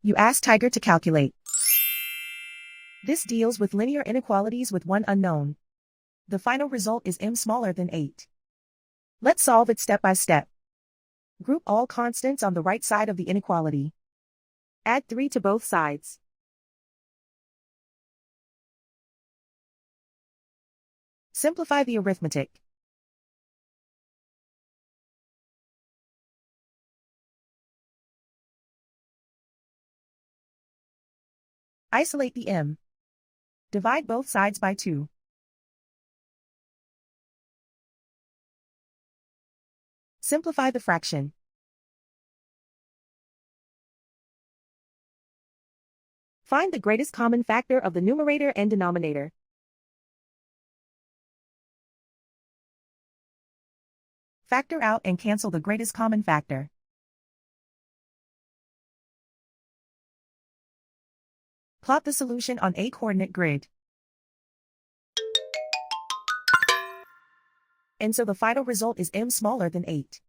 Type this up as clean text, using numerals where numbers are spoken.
You ask Tiger to calculate. This deals with linear inequalities with one unknown. The final result is m smaller than 8. Let's solve it step by step. Group all constants on the right side of the inequality. Add 3 to both sides. Simplify the arithmetic. Isolate the m. Divide both sides by 2. Simplify the fraction. Find the greatest common factor of the numerator and denominator. Factor out and cancel the greatest common factor. Plot the solution on a coordinate grid. And so the final result is m smaller than 8.